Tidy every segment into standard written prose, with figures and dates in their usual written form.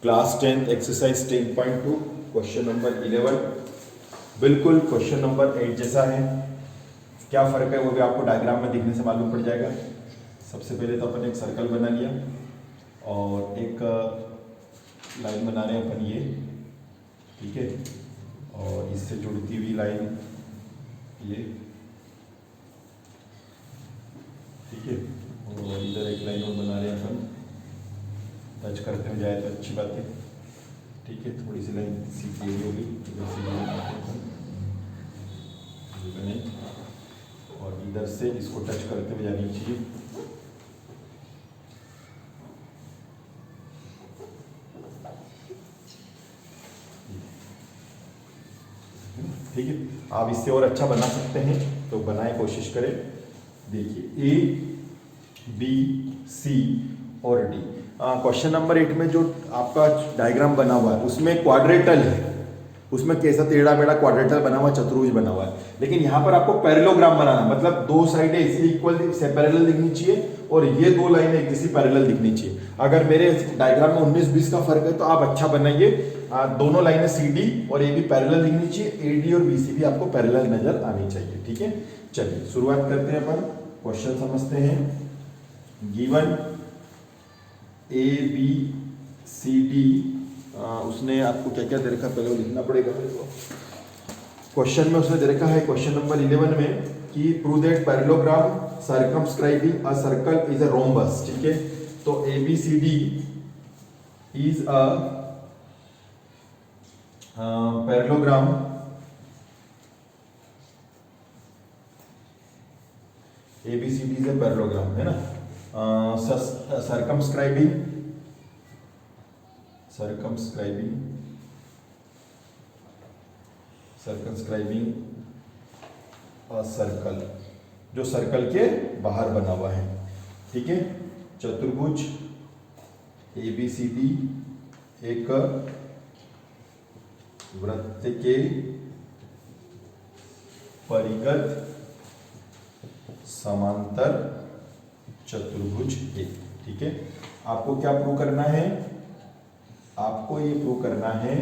Class 10 exercise 10.2 question number 11 बिल्कुल question number 8 जैसा है। क्या फ़र्क है वो भी आपको डायग्राम में दिखने से मालूम पड़ जाएगा। सबसे पहले तो अपन एक सर्कल बना लिया और एक लाइन बना रहे हैं अपन ये, ठीक है, और इससे जुड़ती हुई लाइन ये, ठीक है, और इधर एक लाइन और बना रहे हैं अपन, टच करते हुए जाए तो अच्छी बात है, ठीक है। थोड़ी सी लाइन सीधी होगी इधर से बने और इधर से इसको टच करते हुए जानी चाहिए, ठीक है। आप इससे और अच्छा बना सकते हैं तो बनाए, कोशिश करें। देखिए ए बी सी और डी। क्वेश्चन नंबर 8 में जो आपका डायग्राम बना हुआ है उसमें क्वाड्रेटल है, उसमें कैसा टेढ़ा मेढ़ा क्वाड्रेटल बना हुआ, चतुर्भुज बना हुआ है। लेकिन यहाँ पर आपको पैरेललोग्राम बनाना, मतलब दो साइडें इसी इक्वल पैरेलल दिखनी चाहिए और ये दो लाइनें एक जैसी पैरेलल दिखनी चाहिए। अगर मेरे डायग्राम में 19-20 का फर्क है तो आप अच्छा बनाइए। दोनों लाइनें सी डी और ए बी पैरेलल दिखनी चाहिए, ए डी और बी सी भी आपको पैरेलल नजर आनी चाहिए, ठीक है। चलिए शुरुआत करते हैं, अपन क्वेश्चन समझते हैं। Given A B C D, उसने आपको क्या क्या दे रखा है पहले वो लिखना पड़ेगा मेरे को। क्वेश्चन में उसने दे रखा है क्वेश्चन नंबर 11 में कि prove that parallelogram circumscribing a circle is a rhombus, ठीक है। तो A B C D is a parallelogram A B C D is a parallelogram, है ना। circumscribing a सर्कल, जो सर्कल के बाहर बना हुआ है, ठीक है। चतुर्भुज ए बी सी डी एक वृत्त के परिगत समांतर चतुर्भुज है, ठीक है। आपको क्या प्रूव करना है? आपको ये प्रूव करना है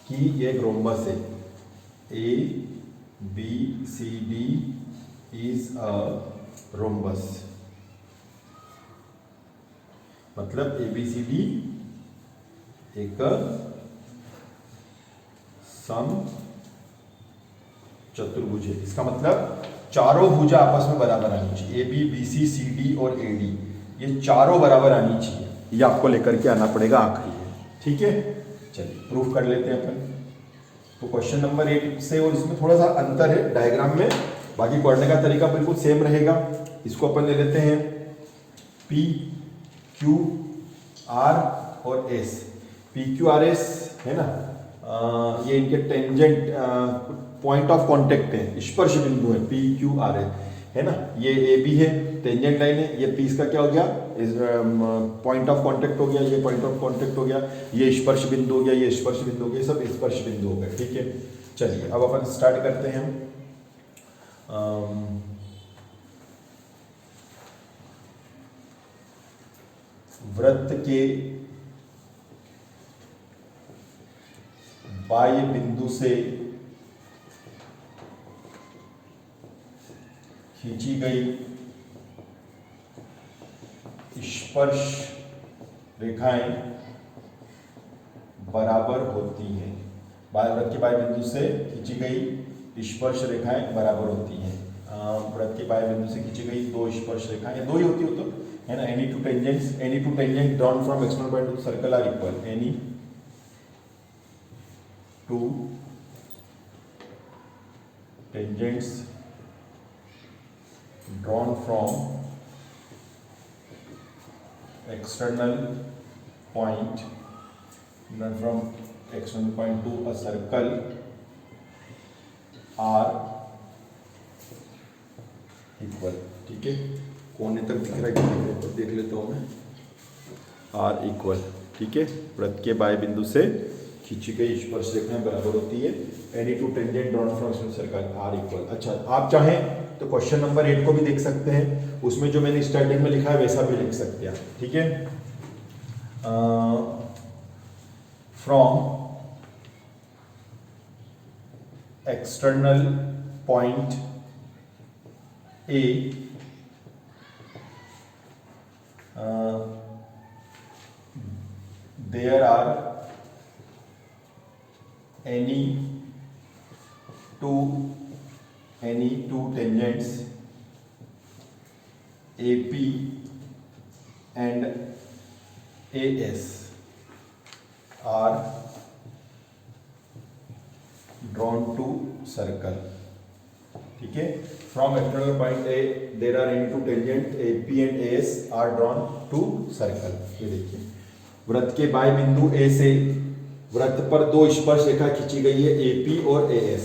कि ये एक रोम्बस है। A B C D is a rhombus, मतलब ए बी सी डी एक सम चतुर्भुज है। इसका मतलब चारों भुजा आपस में बराबर आनी चाहिए। A B B C C D और ए डी ये चारों बराबर आनी चाहिए, ये आपको लेकर के आना पड़ेगा आखिरी है, ठीक है। चलिए प्रूफ कर लेते हैं अपन। तो क्वेश्चन नंबर 8 से और इसमें थोड़ा सा अंतर है डायग्राम में, बाकी पढ़ने का तरीका बिल्कुल सेम रहेगा। इसको अपन ले लेते हैं पी क्यू आर और S. P Q R S है ना, ये इनके टेंजेंट पॉइंट ऑफ कांटेक्ट है, स्पर्श बिंदु है पी क्यू आर है ना। ये ए बी है, टेंजेंट लाइन है। ये पी इसका क्या हो गया, पॉइंट ऑफ कांटेक्ट हो गया, ये पॉइंट ऑफ कांटेक्ट हो गया, ये स्पर्श बिंदु हो गया, ये स्पर्श बिंदु हो गया, सब स्पर्श बिंदु हो गए, ठीक है। चलिए अब अपन स्टार्ट करते हैं। वृत्त के बाह्य बिंदु से खींची गई स्पर्श रेखाएं बराबर होती हैं। वृत्त के बाह्य बिंदु से खींची गई स्पर्श रेखाएं बराबर होती हैं। वृत्त के बाह्य बिंदु से खींची गई दो स्पर्श रेखाएं, दो ही होती हो तो, है ना। Any two tangent drawn from external point to circle are equal. Any two tangents drawn from external point to a circle are equal, ठीक है। कोने तक दिख रहा है, देख लेता हूँ मैं। आर इक्वल, ठीक है। वृत्त के बाह्य बिंदु से खींची गई स्पर्श रेखाएं बराबर होती है। Any two tangent drawn from circle are equal. अच्छा, आप चाहें तो क्वेश्चन नंबर 8 को भी देख सकते हैं, उसमें जो मैंने स्टार्टिंग में लिखा है वैसा भी लिख सकते हैं, ठीक है। From external point A there are any two tangents AP and AS are drawn to circle. ठीक है, from external point A there are any two tangent AP and AS are drawn to circle. ये देखिए, वृत्त के बाएं बिंदु ए से वृत्त पर दो स्पर्श रेखा खींची गई है AP और AS।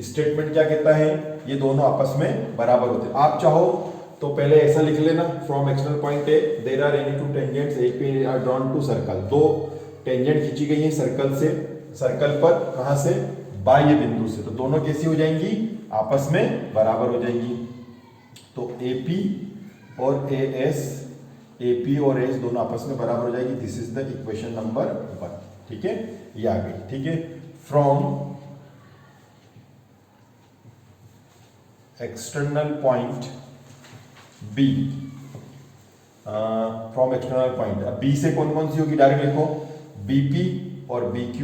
स्टेटमेंट क्या कहता है, ये दोनों आपस में बराबर होते हैं। आप चाहो तो पहले ऐसा लिख लेना, from external point A there are any two tangents AP are drawn to circle. दो टेंजेंट खींची गई है सर्कल से, सर्कल पर, कहां से, बाह्य बिंदु से, तो दोनों कैसी हो जाएंगी, आपस में बराबर हो जाएंगी। तो AP और AS, AP और AS दोनों आपस में बराबर हो जाएगी। This is the equation number 1। ठीक है, ये आ गई। ठीक है, from external point B, from external point, अब B से कौन कौन सी होगी, डायरेक्ट लिखो, BP और BQ।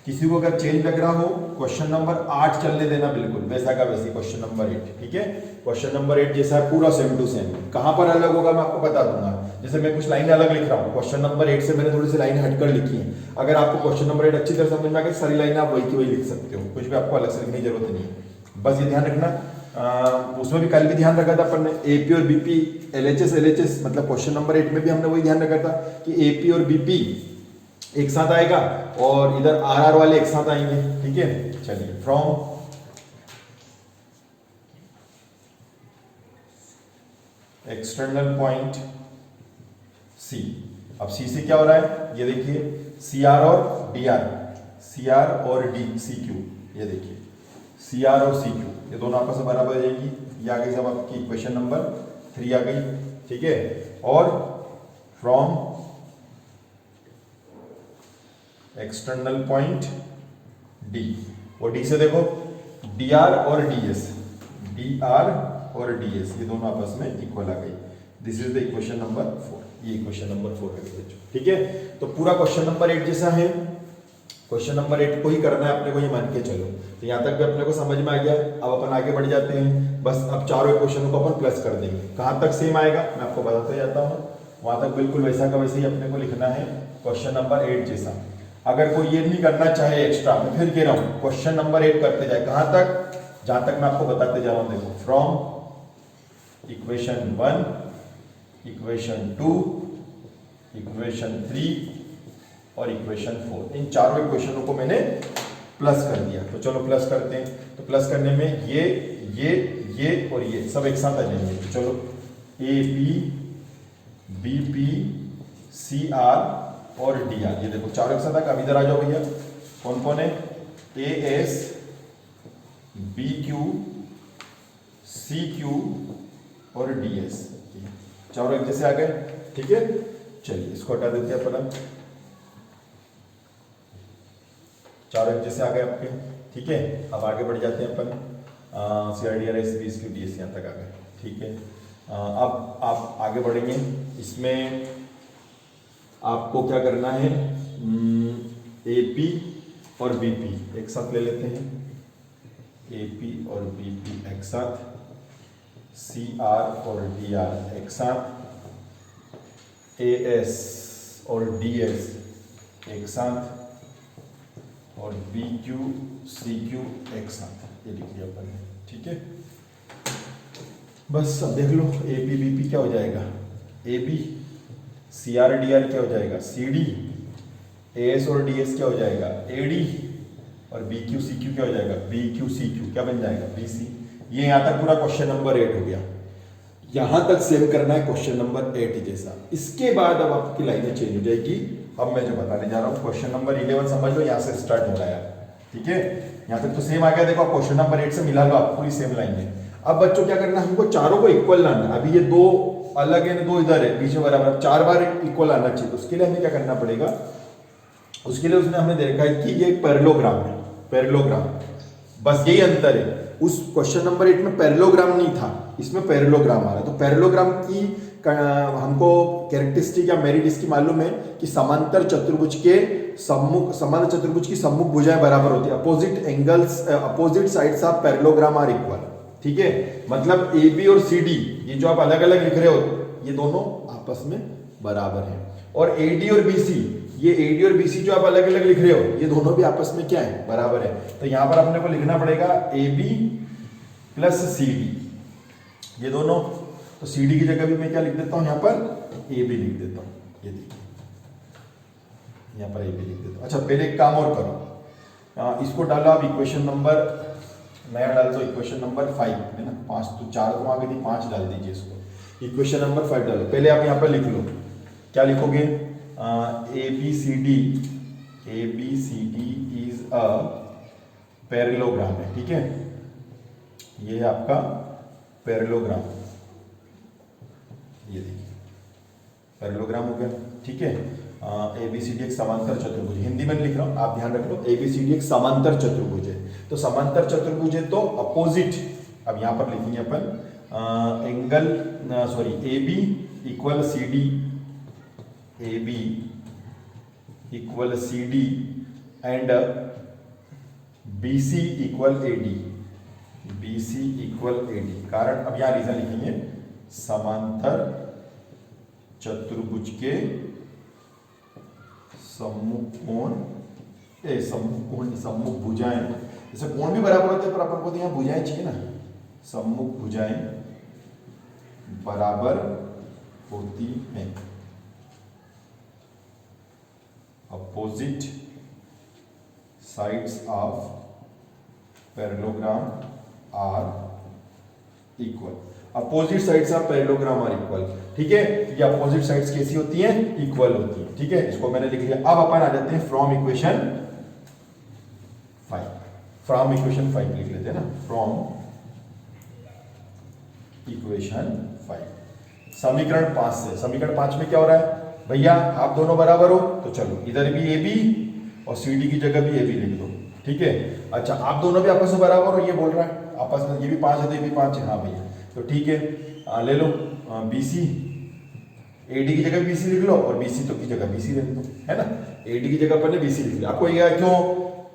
किसी को अगर चेंज लग रहा हो, क्वेश्चन नंबर 8 चलने देना बिल्कुल वैसा का वैसी, क्वेश्चन नंबर 8। ठीक है, क्वेश्चन नंबर 8 जैसा है, पूरा सेम टू सेम। कहां पर अलग होगा मैं आपको बता दूंगा। जैसे मैं कुछ लाइनें अलग लिख रहा हूं, क्वेश्चन नंबर 8 से मैंने थोड़ी सी लाइनें हटकर लिखी हैं। अगर आपको क्वेश्चन नंबर 8 अच्छी तरह समझ में आ गई, सारी लाइनें आप वही की वही लिख सकते हो, कुछ भी आपको अलग से लिखने की जरूरत नहीं है। बस ये ध्यान रखना, उसमें भी कल भी ध्यान रखा था अपन ने, AP और BP, LHS, मतलब क्वेश्चन नंबर 8 में भी हमने वही ध्यान रखा था कि AP और BP एक साथ आएगा और इधर RR वाले एक साथ आएंगे। ठीक है, चलिए, फ्रॉम एक्सटर्नल पॉइंट C, अब C से क्या हो रहा है, ये देखिए, CR और DR, CR और CQ, ये देखिए, CR और CQ, ये दोनों आपस में बराबर हो जाएंगी। ये आ गई सब आपकी इक्वेशन नंबर 3 आ गई। ठीक है, और फ्रॉम एक्सटर्नल पॉइंट D, और D से देखो, DR और DS, ये दोनों आपस में इक्वल आ गई। This is the equation number 4। ये इक्वेशन नंबर 4 है बच्चों। ठीक है, तो पूरा क्वेश्चन नंबर 8 जैसा है, क्वेश्चन नंबर 8 को ही करना है अपने को, ये मान के चलो। तो यहाँ तक भी अपने को समझ में आ गया। अब अपन आगे बढ़ जाते हैं, बस अब चारों इक्वेशन को अपन प्लस कर देंगे। कहाँ तक सेम आएगा मैं आपको बताते जाता हूँ, वहां तक बिल्कुल वैसा का वैसे ही अपने को लिखना है, क्वेश्चन नंबर 8 जैसा। अगर कोई ये नहीं करना चाहे एक्स्ट्रा, मैं फिर कह रहा हूँ क्वेश्चन नंबर 8 करते जाए। कहाँ तक, जहां तक मैं आपको बताते जा रहा हूँ। देखो, फ्रॉम इक्वेशन 1, इक्वेशन 2, इक्वेशन 3 और इक्वेशन 4, इन चारों इक्वेशनों को मैंने प्लस कर दिया। तो चलो प्लस करते हैं। तो प्लस करने में ये और ये सब एक साथ आ जाएंगे। तो चलो, AP, BP, CR और DR, ये देखो चारों एक साथ आ। अब इधर आ जाओ भैया, कौन कौन है, AS, BQ, CQ और DS, चारों एक जैसे आ गए। ठीक है, चलिए इसको हटा देते हैं अपन, चारों एक जैसे आ गए आपके। ठीक है, अब आगे बढ़ जाते हैं अपन, CRDR, SB, SQ, DS यहाँ तक आ गए। ठीक है, अब आप आगे बढ़ेंगे। इसमें आपको क्या करना है, AP और BP एक साथ ले लेते हैं, AP और BP एक साथ, CR और DR एक साथ, AS और DS एक साथ, और BQ, CQ एक साथ, ये लिख लिया अपन ने। ठीक है, बस अब देख लो, AP BP क्या हो जाएगा, AB, CR DR क्या हो जाएगा, CD, AS और DS क्या हो जाएगा, AD, और BQ CQ क्या हो जाएगा, BQ CQ क्या बन जाएगा, BC। ये यहाँ तक पूरा क्वेश्चन नंबर 8 हो गया। यहाँ तक सेम करना है क्वेश्चन नंबर 8 जैसा। इसके बाद अब आपकी लाइनें चेंज हो जाएगी। अब मैं जो बताने जा रहा हूँ, क्वेश्चन नंबर 11 समझ लो, यहाँ से स्टार्ट हो रहा है। ठीक है, यहाँ तक तो सेम आ गया। देखो, क्वेश्चन नंबर 8 से मिला लो आप, पूरी सेम लाइन है। अब बच्चों क्या करना है, हमको चारों को इक्वल लाना है। अभी ये दो अलग है, दो इधर है, बीच में बराबर, 4 बार इक्वल आना चाहिए। तो उसके लिए हमें क्या करना पड़ेगा, उसके लिए उसने हमें देखा है कि ये एक पैरेललोग्राम है, पैरेललोग्राम, बस यही अंतर है। उस क्वेश्चन नंबर 8 में पैरेललोग्राम नहीं था, इसमें पैरेललोग्राम आ रहा है। तो पैरेललोग्राम की हमको कैरेक्टरिस्टिक या मेरिट इसकी मालूम है कि समांतर चतुर्भुज के सम्मुख, समांतर चतुर्भुज की सम्मुख भुजाएं बराबर होती है। Opposite angles, opposite sides of parallelogram are equal. ठीक है, मतलब ए बी और सी डी, ये जो आप अलग अलग लिख रहे हो, ये दोनों आपस में बराबर हैं। और ए डी और बी सी, ये ए डी और बी सी जो आप अलग अलग लिख रहे हो, ये दोनों भी आपस में क्या है, बराबर है। तो यहां पर अपने को लिखना पड़ेगा A B plus C D, ये दोनों। तो सी डी की जगह भी मैं क्या लिख देता हूं, यहां पर ए बी लिख देता हूं, ये देखिए यहां पर ए बी लिख देता हूं। अच्छा, पहले एक काम और करो, इसको डालो आप इक्वेशन नंबर, नया डाल दो इक्वेशन नंबर 5 है ना, 5 तो 4 तो आगे थी, 5 डाल दीजिए इसको। इक्वेशन नंबर 5 डालो। पहले आप यहां पर लिख लो, क्या लिखोगे, A B C D is a parallelogram है। ठीक है, ये है आपका पैरेललोग्राम, ये देखिए पैरेललोग्राम हो गया। ठीक है, ए बी सी डी एक समांतर चतुर्भुज, हिंदी में लिख रहा हूं, आप ध्यान रख लो, ए बी सी डी एक समांतर चतुर्भुज है। तो समांतर चतुर्भुज है तो अपोजिट, अब यहां पर लिखेंगे अपन angle, sorry, A B equal C D, A B equal C D and B C equal A D, B C equal A D. कारण अब यहां रीजन लिखेंगे, समांतर चतुर्भुज के सम्मुख कोण, सम्मुख भुजाएं, जैसे कोण भी बराबर होते हैं पर अपन को तो यहां भुजाएं चाहिए ना, सम्मुख भुजाएं बराबर होती हैं। Opposite sides of parallelogram are equal, opposite sides of parallelogram are equal. ठीक है, ये अपोजिट साइड्स कैसी होती हैं, इक्वल होती हैं। ठीक है, इसको मैंने लिख लिया। अब अपन आ जाते हैं फ्रॉम इक्वेशन 5, फ्रॉम इक्वेशन 5 लिख लेते हैं ना, फ्रॉम इक्वेशन 5, समीकरण 5 से। समीकरण 5 में क्या हो रहा है भैया, आप दोनों बराबर हो, तो चलो इधर भी ए बी और सी डी की जगह भी ए बी लिख दो। ठीक है, अच्छा, आप दोनों भी आपस में बराबर हो, ये बोल रहा है आपस में, ये भी 5 है तो ये भी 5 है, हाँ भैया, तो ठीक है, ले लो बी सी, ए डी की जगह बी सी लिख लो और बी सी तो की जगह बी सी लिख दो, है ना। ए डी की जगह पर बी सी लिख लिया, आपको ये क्यों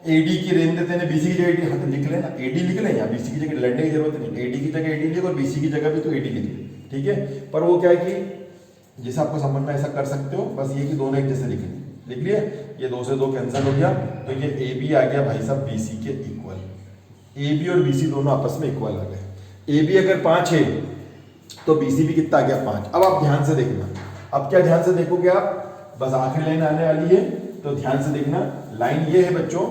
ए डी की रेंज देते हैं, बी सी की जगह ए डी, हाँ तो लिख लेना, ए डी लिख लें, या बी सी की जगह लड़ने की जरूरत नहीं, ए डी की जगह ए डी लिख और बी सी की जगह भी तो ए डी लिख ले। ठीक है, पर वो क्या है कि जैसा आपको समझ में ऐसा कर सकते हो, बस ये कि दोनों एक जैसे लिख लिए, ये 2 से 2 कैंसिल हो गया, तो ये ए बी आ गया भाई साहब बी सी के इक्वल, ए बी और बी सी दोनों आपस में इक्वल आ गए। ए बी अगर 5 है तो बी सी भी कितना आ गया, 5। अब आप ध्यान से देखना, अब क्या ध्यान से देखोगे आप, बस आखिरी लाइन आने वाली है, तो ध्यान से देखना। लाइन ये है बच्चों,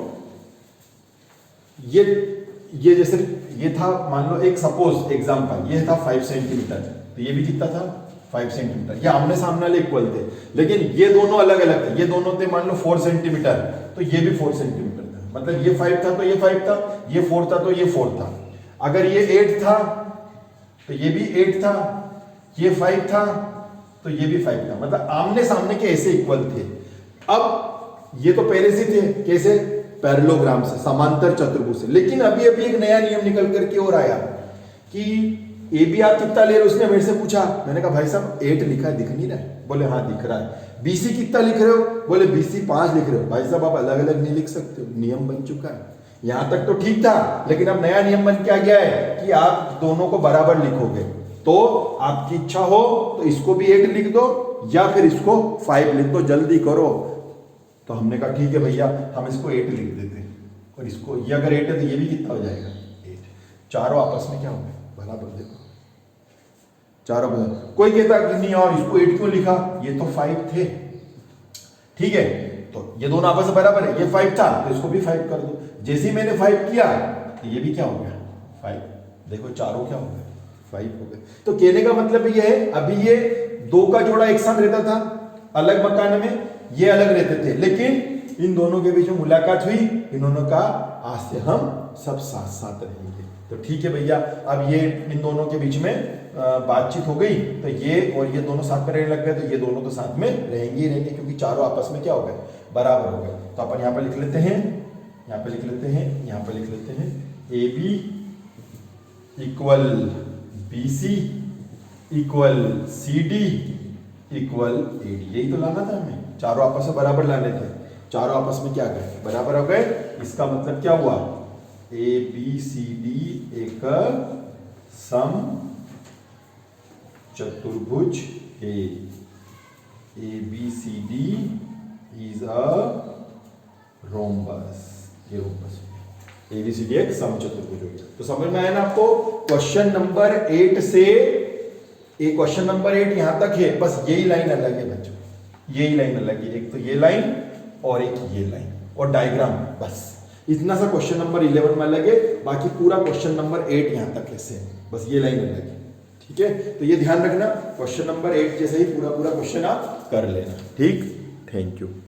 ये जैसे ये था, मान लो एक सपोज एग्जांपल, ये था 5 सेंटीमीटर, तो ये भी कितना था 5 सेंटीमीटर, ये आमने सामने वाले इक्वल थे, लेकिन ये दोनों अलग अलग थे। ये दोनों थे मान लो 4 सेंटीमीटर, तो ये भी 4 सेंटीमीटर था, मतलब ये 5 था तो ये 5 था, ये 4 था तो ये 4 था। अगर ये 8 था तो ये भी 8 था, ये 5 था तो ये भी 5 था, मतलब आमने सामने के ऐसे इक्वल थे। अब ये तो पहले से थे, कैसे, पैरेललोग्राम से, समांतर चतुर्भुज से। लेकिन अभी अभी एक नया नियम निकल करके और आया कि ए बी आप कितना ले रहे हो, उसने मेरे से पूछा, मैंने कहा भाई साहब 8 लिखा है, दिख नहीं रहा है, बोले हाँ दिख रहा है। बी सी कितना लिख रहे हो, बोले बी सी 5 लिख रहे हो। भाई साहब आप अलग अलग नहीं लिख सकते हो, नियम बन चुका है। यहां तक तो ठीक था, लेकिन अब नया नियम बन के आ गया है कि आप दोनों को बराबर लिखोगे। तो आपकी इच्छा हो तो इसको भी 8 लिख दो या फिर इसको 5 लिख दो, जल्दी करो। तो हमने कहा ठीक है भैया, हम इसको 8 लिख देते हैं, और इसको, ये अगर 8 है तो ये भी कितना हो जाएगा 8, चारों आपस में क्या हो गए बराबर। देखो चारों बराबर, कोई कहता कि नहीं और इसको 8 क्यों लिखा, ये तो 5 थे, ठीक है, तो ये दोनों आपस में बराबर है, ये 5 था तो इसको भी 5 कर दो। जैसे ही मैंने 5 किया तो ये भी क्या हो गया 5, देखो चारों क्या हो गए 5 हो गए। तो कहने का मतलब ये है, अभी ये 2 का जोड़ा एक साथ रहता था अलग मकान में, ये अलग रहते थे, लेकिन इन दोनों के बीच में मुलाकात हुई, इन्होंने कहा आज से हम सब साथ साथ रहेंगे। तो ठीक है भैया, अब ये इन दोनों के बीच में बातचीत हो गई तो ये और ये दोनों साथ में रहने लग गए, तो ये दोनों तो साथ में रहेंगे ही रहेंगे, क्योंकि चारों आपस में क्या हो गए, बराबर हो गए। तो अपन यहाँ पे लिख लेते हैं, यहाँ पे लिख लेते हैं, यहाँ पे लिख लेते हैं A B equal B C equal C D equal A D. यही तो लाना था हमें, चारों आपस में बराबर लाने थे, चारों आपस में क्या गए, बराबर हो गए। इसका मतलब क्या हुआ, ए बी सी डी एक सम चतुर्भुज है, A B C D is a rhombus, ये rhombus A B C D एक सम चतुर्भुज हो गया। तो समझ में आया ना आपको, क्वेश्चन नंबर 8 से ये क्वेश्चन नंबर 8 यहां तक है, बस यही लाइन अलग है बच्चों, यही लाइन अलग है, एक तो ये लाइन और एक ये लाइन और डायग्राम, बस इतना सा क्वेश्चन नंबर 11 में अलग है, बाकी पूरा क्वेश्चन नंबर 8 यहां तक है सेम, बस ये लाइन अलग है। ठीक है, तो ये ध्यान रखना, क्वेश्चन नंबर 8 जैसे ही पूरा क्वेश्चन आप कर लेना। ठीक, थैंक यू।